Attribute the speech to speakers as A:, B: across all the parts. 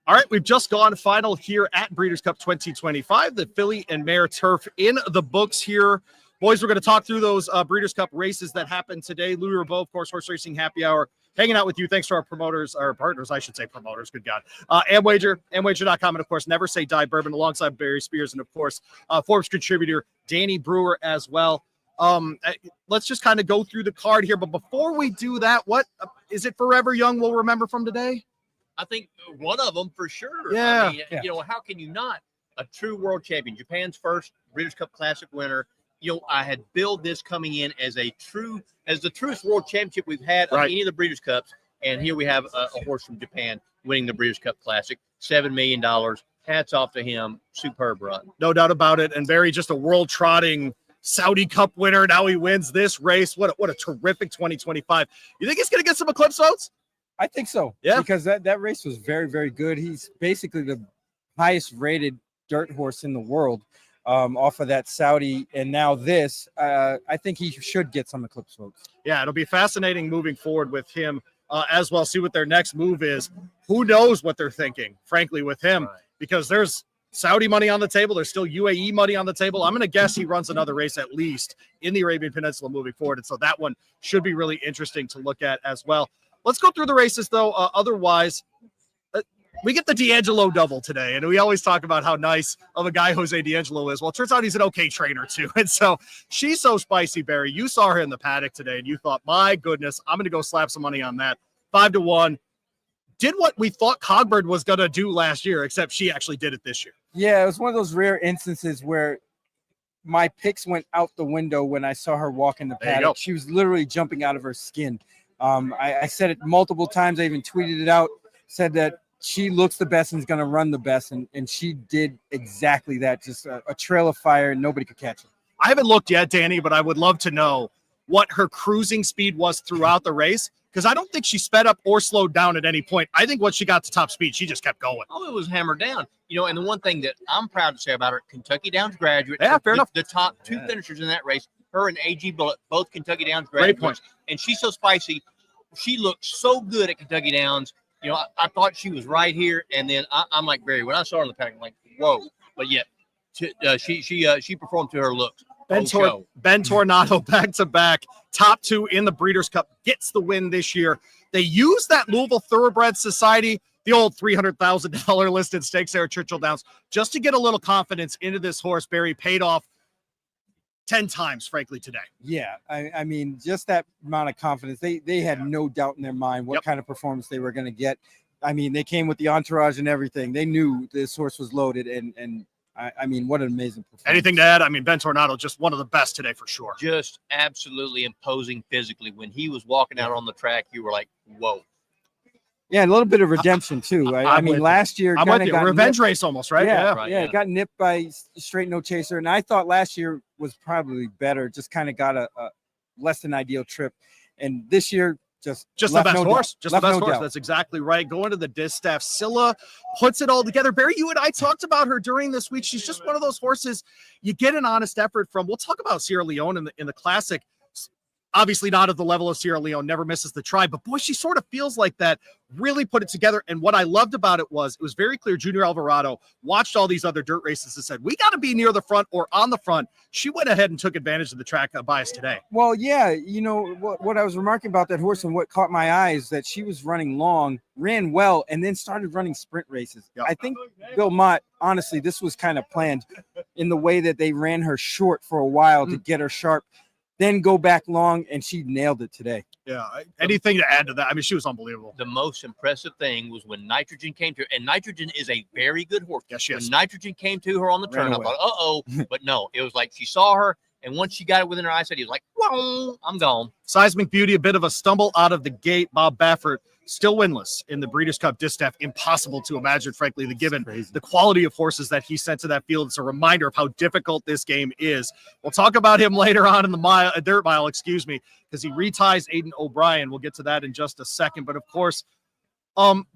A: All right, we've just gone final here at Breeders' Cup 2025. The filly and mare turf in the books here. Boys, we're going to talk through those Breeders' Cup races that happened today. Louie Barry, of course, Horse Racing Happy Hour, hanging out with you. Thanks to our promoters, our partners, I should say promoters, good God. Amwager, amwager.com, and of course, Never Say Die Bourbon, alongside Barry Spears, and of course, Forbes contributor Danny Brewer as well. Let's just kind of go through the card here. But before we do that, what is it Forever Young we'll remember from today?
B: I think one of them for sure.
A: Yeah.
B: I mean, you know, how can you not? A true world champion, Japan's first Breeders' Cup Classic winner. You know, I had billed this coming in as the truest world championship we've had on any of the Breeders' Cups. And here we have a horse from Japan winning the Breeders' Cup Classic, $7 million. Hats off to him. Superb run.
A: No doubt about it. And Barry, just a world trotting Saudi Cup winner. Now he wins this race. What a terrific 2025. You think he's going to get some Eclipse votes?
C: I think so.
A: Yeah.
C: Because that race was very, very good. He's basically the highest rated dirt horse in the world off of that Saudi. And now this, I think he should get some Eclipse votes.
A: Yeah, it'll be fascinating moving forward with him as well. See what their next move is. Who knows what they're thinking, frankly, with him, because there's Saudi money on the table. There's still UAE money on the table. I'm going to guess he runs another race at least in the Arabian Peninsula moving forward. And so that one should be really interesting to look at as well. Let's go through the races, though. Otherwise, we get the D'Angelo double today, and we always talk about how nice of a guy Jose D'Angelo is. Well, it turns out he's an okay trainer, too. And so she's so spicy, Barry. You saw her in the paddock today, and you thought, my goodness, I'm going to go slap some money on that. 5-1. Did what we thought Cogburn was going to do last year, except she actually did it this year.
C: Yeah, it was one of those rare instances where my picks went out the window when I saw her walk in the paddock. She was literally jumping out of her skin. I said it multiple times. I even tweeted it out, said that she looks the best and is going to run the best. And she did exactly that. Just a trail of fire, and nobody could catch her.
A: I haven't looked yet, Danny, but I would love to know what her cruising speed was throughout the race, because I don't think she sped up or slowed down at any point. I think once she got to top speed, she just kept going.
B: Oh, it was hammered down. You know, and the one thing that I'm proud to say about her, Kentucky Downs graduate.
A: Yeah, fair enough.
B: The top two finishers in that race, her and A.G. Bullitt, both Kentucky Downs graduates.
A: Great point.
B: And she's so spicy. She looked so good at Kentucky Downs. You know, I thought she was right here. And then I'm like, Barry, when I saw her in the pack, I'm like, whoa. But yet, she performed to her looks.
A: Ben Tornado back-to-back, top two in the Breeders' Cup, gets the win this year. They use that Louisville Thoroughbred Society, the old $300,000 listed stakes there at Churchill Downs, just to get a little confidence into this horse. Barry paid off 10 times, frankly, today.
C: Yeah, I mean, just that amount of confidence. They had no doubt in their mind what kind of performance they were going to get. I mean, they came with the entourage and everything. They knew this horse was loaded, and I mean, what an amazing performance.
A: Anything to add? I mean, Ben Tornado, just one of the best today for sure.
B: Just absolutely imposing physically. When he was walking out on the track, you were like, whoa.
C: Yeah, a little bit of redemption, too. I mean, last year,
A: I'm with you. Revenge race almost, right?
C: Yeah, got nipped by Straight No Chaser. And I thought last year was probably better, just kind of got a less than ideal trip. And this year, just
A: the best horse. Just the best horse. That's exactly right. Going to the distaff. Scylla puts it all together. Barry, you and I talked about her during this week. She's just one of those horses you get an honest effort from. We'll talk about Sierra Leone in the Classic. Obviously not at the level of Sierra Leone, never misses the try, but boy, she sort of feels like that, really put it together. And what I loved about it was very clear Junior Alvarado watched all these other dirt races and said, we got to be near the front or on the front. She went ahead and took advantage of the track bias today.
C: Well, yeah, you know, what I was remarking about that horse and what caught my eye is that she was running long, ran well, and then started running sprint races. Yep. I think Bill Mott, honestly, this was kind of planned in the way that they ran her short for a while to get her sharp. Then go back long, and she nailed it today.
A: Yeah. Anything to add to that? I mean, she was unbelievable.
B: The most impressive thing was when Nitrogen came to her, and Nitrogen is a very good horse.
A: Yes, she is.
B: When Nitrogen came to her on the turn, I thought, uh-oh. But no, it was like she saw her, and once she got it within her eyesight, he was like, whoa, I'm gone.
A: Seismic Beauty, a bit of a stumble out of the gate. Bob Baffert still winless in the Breeders' Cup Distaff. Impossible to imagine, frankly, given the quality of horses that he sent to that field. It's a reminder of how difficult this game is. We'll talk about him later on in the dirt mile, because he reties Aiden O'Brien. We'll get to that in just a second. But of course,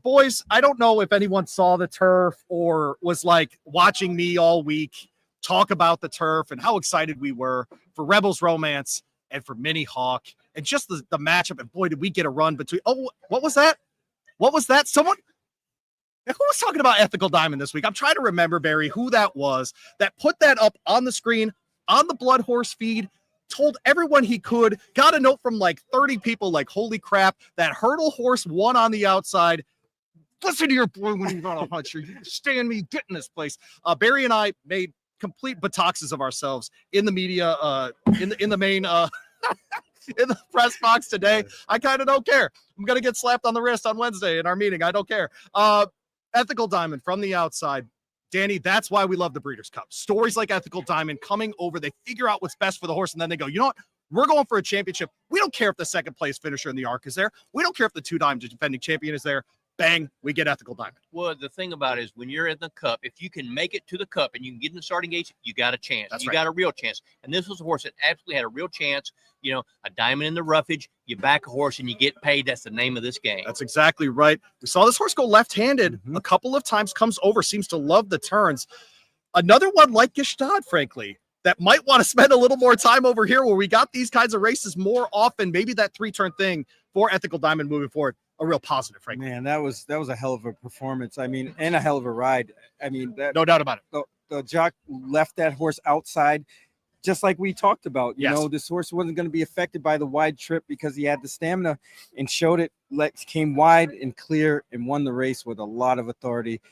A: boys, I don't know if anyone saw the turf or was like watching me all week talk about the turf and how excited we were for Rebels Romance and for Mini Hawk and just the matchup. And boy, did we get a run between. Oh, what was that? Someone And who was talking about Ethical Diamond this week? I'm trying to remember, Barry, who that was that put that up on the screen on the Blood Horse feed, told everyone he could, got a note from like 30 people like, holy crap, that hurdle horse won on the outside. Listen to your boy when he's on a hunch. You understand me? Get in this place. Barry and I made complete buttocks of ourselves in the media, in the main in the press box today. I kind of don't care. I'm gonna get slapped on the wrist on Wednesday in our meeting. I don't care. Ethical Diamond from the outside. Danny, that's why we love the Breeders' Cup. Stories like Ethical Diamond coming over, they figure out what's best for the horse, and then they go, you know what? We're going for a championship. We don't care if the second place finisher in the ARC is there. We don't care if the two-time defending champion is there. Bang, we get Ethical Diamond.
B: Well, the thing about it is when you're in the Cup, if you can make it to the Cup and you can get in the starting gate, you got a chance.
A: That's
B: you
A: right.
B: got a real chance. And this was a horse that absolutely had a real chance. You know, a diamond in the roughage, you back a horse and you get paid. That's the name of this game.
A: That's exactly right. We saw this horse go left-handed a couple of times, comes over, seems to love the turns. Another one like Gestad, frankly, that might want to spend a little more time over here where we got these kinds of races more often. Maybe that three-turn thing for Ethical Diamond moving forward. A real positive, frankly.
C: Man, that was a hell of a performance. I mean, and a hell of a ride. I mean,
A: No doubt about it.
C: The jock left that horse outside, just like we talked about. You
A: Yes.
C: know, this horse wasn't going to be affected by the wide trip because he had the stamina and showed it. Came wide and clear and won the race with a lot of authority.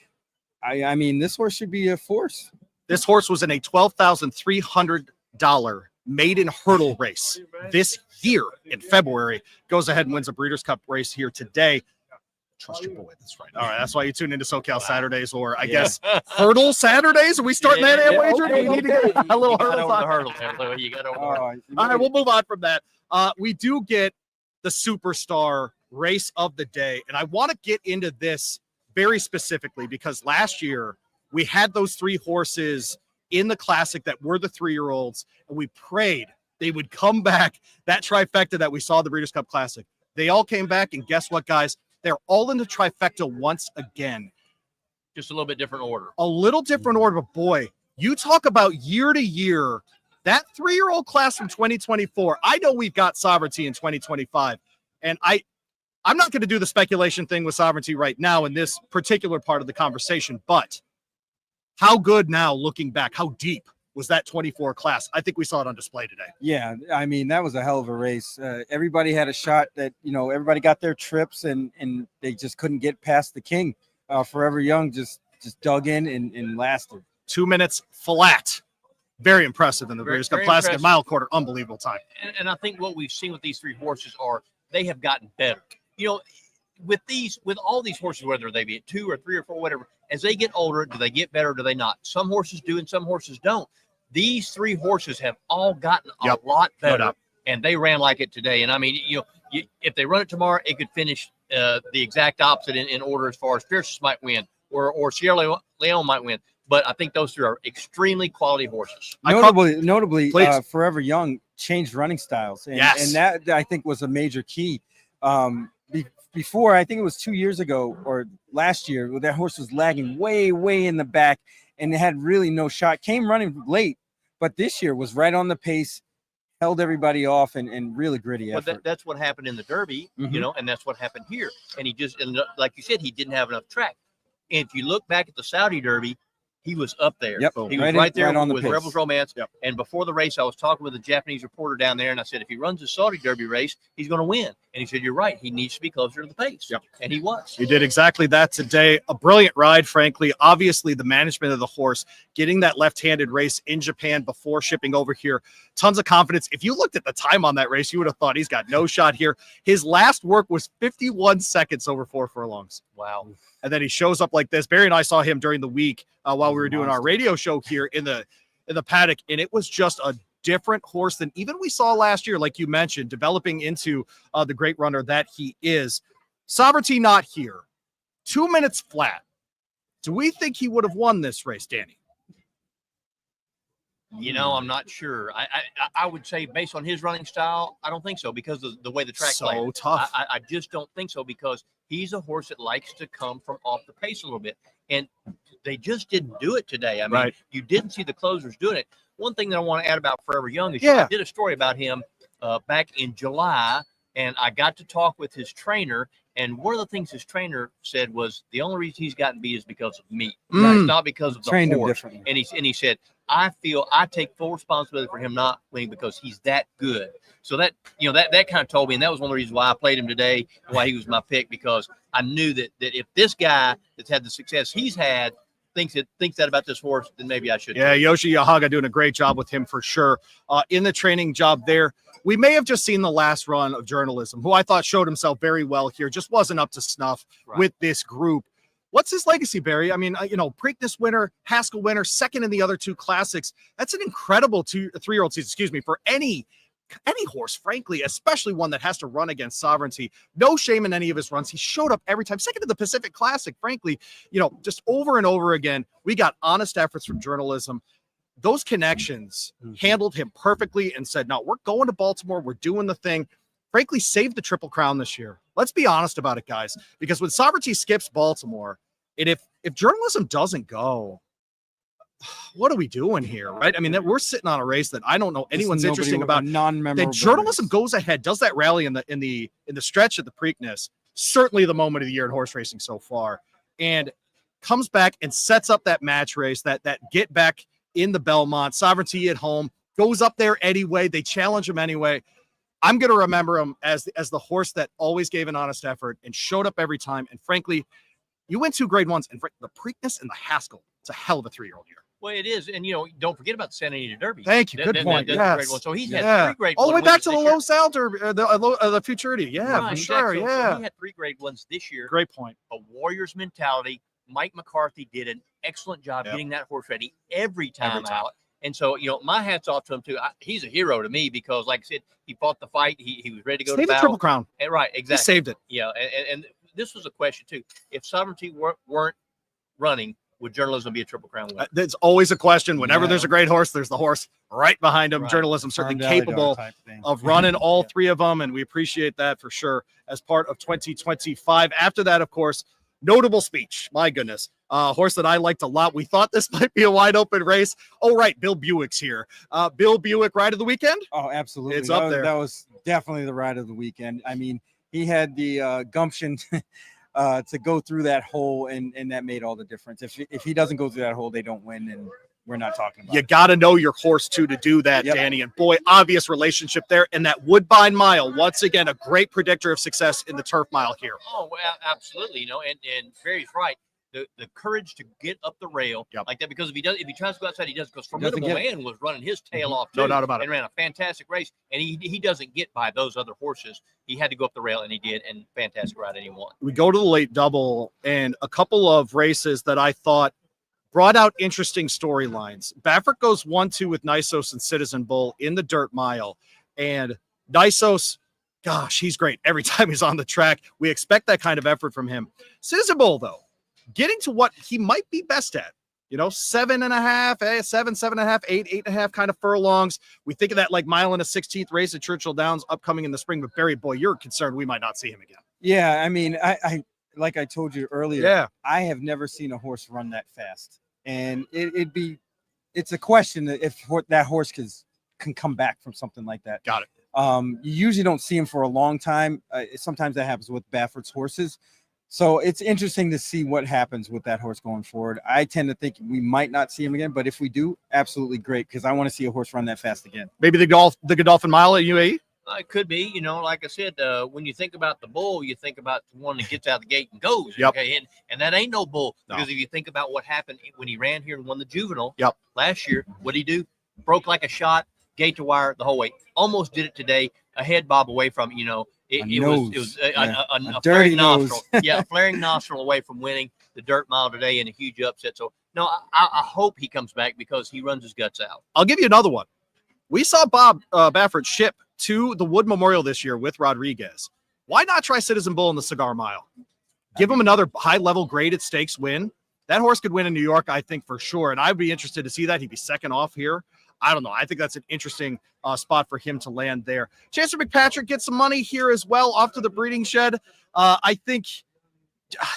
C: I mean, this horse should be a force.
A: This horse was in a $12,300 maiden hurdle race this year in February. Goes ahead and wins a Breeders' Cup race here today. Trust your boy. That's right. All right. That's why you tune into SoCal Saturdays, or I guess Hurdle Saturdays. Are we starting that wager? Do we need to get a little hurdle?
B: You got over
A: All right. We'll move on from that. We do get the Superstar race of the day. And I want to get into this very specifically because last year we had those three horses in the Classic that were the 3-year-olds, and we prayed they would come back, that trifecta that we saw the Breeders' Cup Classic. They all came back, and guess what, guys? They're all in the trifecta once again.
B: just a little bit different order.
A: A little different order, but boy, you talk about year to year, that 3-year-old class from 2024, I know we've got Sovereignty in 2025, and I'm not going to do the speculation thing with Sovereignty right now in this particular part of the conversation, but how good now looking back, how deep was that 24 class? I think we saw it on display today.
C: Yeah, I mean, that was a hell of a race. Everybody had a shot that, everybody got their trips and they just couldn't get past the king. Forever Young just dug in and lasted.
A: 2 minutes flat. Very impressive in the Breeders' Cup Classic and mile quarter. Unbelievable time.
B: And I think what we've seen with these three horses are they have gotten better. With all these horses, whether they be at 2 or 3 or 4, whatever, as they get older, do they get better or do they not? Some horses do and some horses don't. These three horses have all gotten a lot better, and they ran like it today. And I mean, if they run it tomorrow, it could finish the exact opposite in order as far as Fierces might win or Sierra Leone might win. But I think those three are extremely quality horses.
C: Notably, Forever Young changed running styles, and that I think was a major key. Before, I think it was 2 years ago or last year, that horse was lagging way in the back and had really no shot. Came running late, but this year was right on the pace, held everybody off, and really gritty effort.
B: Well, that's what happened in the Derby, and that's what happened here. And he just, like you said, he didn't have enough track. And if you look back at the Saudi Derby, he was up there.
C: Yep.
B: He was right there
C: on
B: with
C: the
B: Rebels Romance. Yep. And before the race, I was talking with a Japanese reporter down there, and I said, if he runs the Saudi Derby race, he's going to win. And he said, you're right. He needs to be closer to the pace.
A: Yep.
B: And he was.
A: You did exactly that today. A brilliant ride, frankly. Obviously, the management of the horse, getting that left-handed race in Japan before shipping over here. Tons of confidence. If you looked at the time on that race, you would have thought he's got no shot here. His last work was 51 seconds over 4 furlongs.
B: Wow.
A: And then he shows up like this. Barry and I saw him during the week while we were doing our radio show here in the paddock, and it was just a different horse than even we saw last year, like you mentioned, developing into the great runner that he is. Sovereignty not here. 2 minutes flat. Do we think he would have won this race, Danny?
B: I'm not sure. I would say based on his running style, I don't think so because of the way the track played.
A: So tough.
B: I just don't think so because he's a horse that likes to come from off the pace a little bit. And they just didn't do it today. I mean, you didn't see the closers doing it. One thing that I want to add about Forever Young is I did a story about him back in July, and I got to talk with his trainer, And one of the things his trainer said was the only reason he's gotten beat is because of me. It's not because of the
C: Trained him
B: horse.
C: differently.
B: And he said, I feel I take full responsibility for him not winning because he's that good. So that kind of told me, and that was one of the reasons why I played him today, why he was my pick, because I knew that if this guy that's had the success he's had thinks that about this horse, then maybe I should.
A: Yeah, Yoshi Yahaga doing a great job with him for sure. In the training job there, we may have just seen the last run of Journalism, who I thought showed himself very well here, just wasn't up to snuff with this group. What's his legacy, Barry? I mean, Preakness winner, Haskell winner, second in the other two classics. That's an incredible 3-year-old season, for any horse, frankly, especially one that has to run against Sovereignty. No shame in any of his runs. He showed up every time. Second to the Pacific Classic, frankly, just over and over again. We got honest efforts from Journalism. Those connections handled him perfectly and said, no, we're going to Baltimore. We're doing the thing. Frankly, saved the Triple Crown this year. Let's be honest about it, guys, because when Sovereignty skips Baltimore, and if Journalism doesn't go, what are we doing here, right? I mean, that we're sitting on a race that I don't know anyone's interesting about. That Journalism goes ahead, does that rally in the stretch of the Preakness, certainly the moment of the year in horse racing so far, and comes back and sets up that match race, that get back in the Belmont, Sovereignty at home, goes up there anyway. They challenge him anyway. I'm going to remember him as the horse that always gave an honest effort and showed up every time. And frankly, you win 2 grade ones, and the Preakness and the Haskell, it's a hell of a 3-year-old year.
B: Well, it is. And, don't forget about the Santa Anita Derby.
A: Thank you. Good point. Yes.
B: So he's had 3 grade
A: all the way back to the
B: low
A: Sal Derby, the Futurity. Yeah,
B: right,
A: for sure.
B: exactly.
A: Yeah.
B: So he had 3 grade ones this year.
A: Great point.
B: A warrior's mentality. Mike McCarthy did an excellent job getting that horse ready every time out. And so, my hat's off to him, too. He's a hero to me because, like I said, he fought the fight. He was ready to go to battle.
A: Saved the Triple Crown.
B: And, right, exactly.
A: He saved it.
B: Yeah, and this was a question, too. If Sovereignty weren't running, would Journalism be a Triple Crown winner?
A: That's always a question. Whenever there's a great horse, there's the horse right behind him. Right. Journalism certainly capable of running all 3 of them, and we appreciate that for sure as part of 2025. After that, of course, notable speech. My goodness. Horse that I liked a lot. We thought this might be a wide open race. Oh, right. Bill Buick's here. Bill Buick, ride of the weekend?
C: Oh, absolutely.
A: It's up there.
C: That was definitely the ride of the weekend. I mean, he had the gumption to go through that hole, and that made all the difference. If he doesn't go through that hole, they don't win, and we're not talking about it.
A: You got to know your horse, too, to do that, Danny. And, boy, obvious relationship there. And that Woodbine Mile, once again, a great predictor of success in the Turf Mile here.
B: Oh, well, absolutely. And Barry's right. The courage to get up the rail like that, because if he tries to go outside, he does, because Formidable Man was running his tail off too,
A: no doubt about it,
B: and ran a fantastic race, and he doesn't get by those other horses. He had to go up the rail, and he did, and fantastic ride, and he won.
A: We go to the late double, and a couple of races that I thought brought out interesting storylines. Baffert goes 1-2 with Nisos and Citizen Bull in the Dirt Mile, and Nisos, gosh, he's great every time he's on the track. We expect that kind of effort from him. Citizen Bull, though, getting to what he might be best at, 7.5, 7.5, 8.5 kind of furlongs. We think of that like mile and a 16th race at Churchill Downs upcoming in the spring. But Barry, boy, you're concerned we might not see him again.
C: Yeah, I mean, I like I told you earlier, I have never seen a horse run that fast, and it's a question if that horse can come back from something like that.
A: Got it.
C: You usually don't see him for a long time. Sometimes that happens with Baffert's horses. So it's interesting to see what happens with that horse going forward. I tend to think we might not see him again, but if we do, absolutely great, because I want to see a horse run that fast again.
A: Maybe the Godolphin Mile at UAE?
B: It could be, like I said, when you think about the bull, you think about the one that gets out of the gate and goes.
A: Yep.
B: Okay? And that ain't no bull, because if you think about what happened when he ran here and won the juvenile last year, what did he do? Broke like a shot, gate to wire the whole way. Almost did it today, a head bob away from it was a
C: dirty
B: flaring nostril. A flaring nostril away from winning the Dirt Mile today in a huge upset. So, no, I hope he comes back because he runs his guts out.
A: I'll give you another one. We saw Bob Baffert ship to the Wood Memorial this year with Rodriguez. Why not try Citizen Bull in the Cigar Mile? Give him another high-level graded stakes win. That horse could win in New York, I think, for sure. And I'd be interested to see that. He'd be second off here. I don't know. I think that's an interesting spot for him to land there. Chancellor McPatrick gets some money here as well off to the breeding shed. I think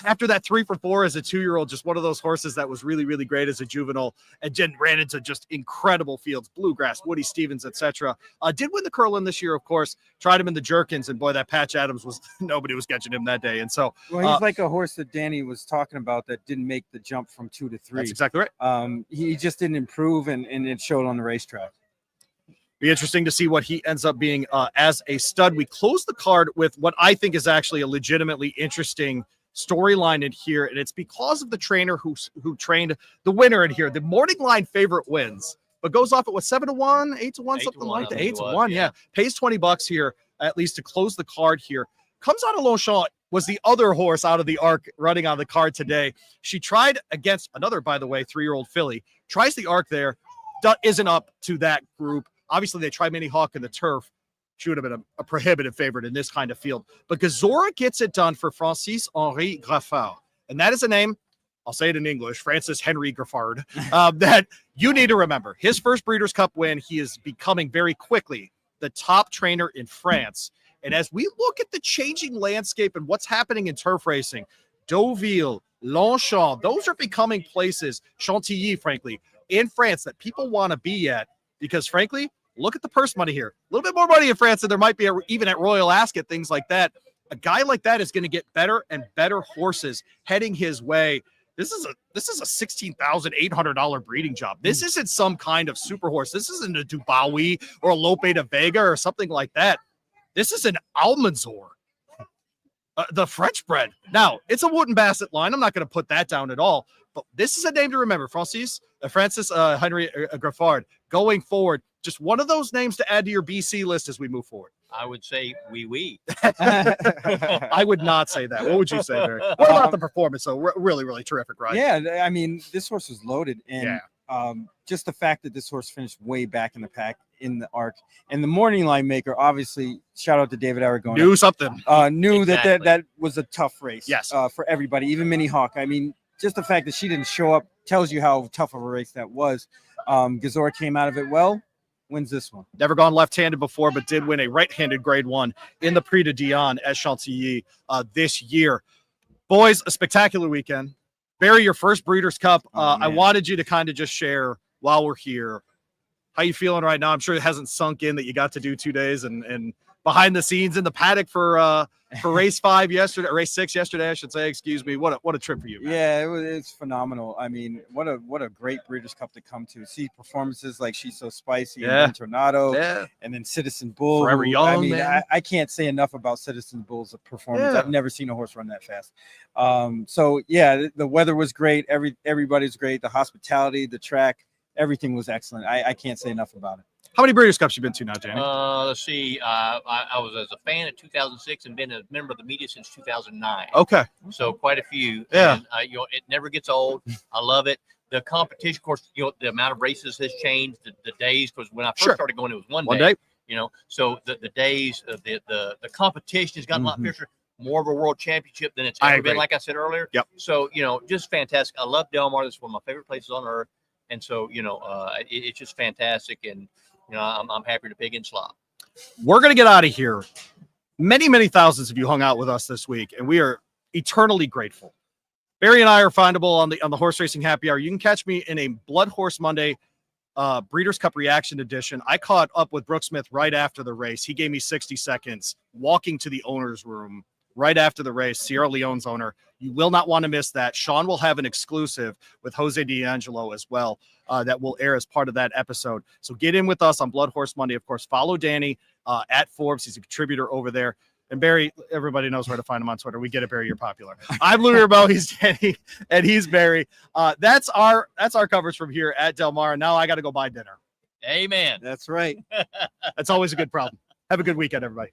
A: after that 3 for 4 as a 2-year-old, just one of those horses that was really, really great as a juvenile and then ran into just incredible fields, Bluegrass, Woody Stevens, etc. Did win the Curlin this year, of course, tried him in the Jerkins, and boy, that Patch Adams was, nobody was catching him that day. And so,
C: well, he's like a horse that Danny was talking about that didn't make the jump from 2 to 3.
A: That's exactly right.
C: He just didn't improve, and it showed on the racetrack.
A: Be interesting to see what he ends up being as a stud. We close the card with what I think is actually a legitimately interesting storyline in here, and it's because of the trainer who trained the winner in here. The morning line favorite wins, but goes off at what, 7-1, 8-1, something like that. 8-1, yeah. Pays $20 here at least to close the card here. Comes out of Longchamp, was the other horse out of the arc running on the card today. She tried against another, by the way, 3-year-old filly. Tries the arc there, isn't up to that group. Obviously, they tried Minnie Hawk in the turf. She would have been a prohibitive favorite in this kind of field. But Gazora gets it done for Francis-Henri Graffard. And that is a name, I'll say it in English, Francis Henry Graffard, that you need to remember. His first Breeders' Cup win, he is becoming very quickly the top trainer in France. And as we look at the changing landscape and what's happening in turf racing, Deauville, Longchamp, those are becoming places, Chantilly, frankly, in France that people want to be at. Because, frankly, look at the purse money here. A little bit more money in France than there might be even at Royal Ascot, things like that. A guy like that is going to get better and better horses heading his way. This is a $16,800 breeding job. This isn't some kind of super horse. This isn't a Dubawi or a Lope de Vega or something like that. This is an Almanzor, the French bred. Now, it's a Wooten Bassett line. I'm not going to put that down at all. But this is a name to remember, Francis Henry Graffard. Going forward, just one of those names to add to your BC list as we move forward.
B: I would say oui.
A: I would not say that. What would you say, Barry? What about the performance? So really, really terrific, right?
C: Yeah, I mean, this horse was loaded, and just the fact that this horse finished way back in the pack in the arc, and the morning line maker, obviously, shout out to David Aragona.
A: Knew something.
C: Knew
B: Exactly.
C: that was a tough race.
A: Yes.
C: For everybody, even Minnie Hawk. I mean, just the fact that she didn't show up tells you how tough of a race that was. Gazora came out of it well, wins this one.
A: Never gone left-handed before, but did win a right-handed grade 1 in the Prix de Dion at Chantilly this year. Boys, a spectacular weekend. Barry, your first Breeders' Cup. I wanted you to kind of just share while we're here. How you feeling right now? I'm sure it hasn't sunk in that you got to do 2 days and behind the scenes in the paddock for race 6 yesterday, I should say. Excuse me. What a trip for you, man.
C: Yeah, it's phenomenal. I mean, what a great Breeders' Cup to come to. See performances like She's So Spicy and Tornado, and then Citizen Bull.
A: Forever Young,
C: I mean,
A: man.
C: I can't say enough about Citizen Bull's performance. I've never seen a horse run that fast. So yeah, the weather was great. Everybody's great. The hospitality, the track, everything was excellent. I can't say enough about it.
A: How many Breeders' Cups you been to now, Danny?
B: Let's see. I was as a fan in 2006 and been a member of the media since 2009.
A: Okay.
B: So quite a few.
A: Yeah.
B: And, it never gets old. I love it. The competition, of course, the amount of races has changed. The days, because when I first started going, it was one day. So the days, the competition has gotten a lot fiercer. More of a world championship than it's ever been, like I said earlier.
A: Yep.
B: So, just fantastic. I love Del Mar. This is one of my favorite places on earth. And so, it's just fantastic. And, I'm happy to pig and slop.
A: We're going to get out of here. Many, many thousands of you hung out with us this week, and we are eternally grateful. Barry and I are findable on the Horse Racing Happy Hour. You can catch me in a Blood Horse Monday Breeders' Cup Reaction Edition. I caught up with Brooke Smith right after the race. He gave me 60 seconds walking to the owner's room right after the race, Sierra Leone's owner. You will not want to miss that. Sean will have an exclusive with Jose D'Angelo as well that will air as part of that episode. So get in with us on Blood Horse Monday. Of course, follow Danny at Forbes. He's a contributor over there. And Barry, everybody knows where to find him on Twitter. We get it, Barry. You're popular. I'm Louie Barry, he's Danny, and he's Barry. That's our coverage from here at Del Mar. Now I got to go buy dinner.
B: Amen.
C: That's right.
A: That's always a good problem. Have a good weekend, everybody.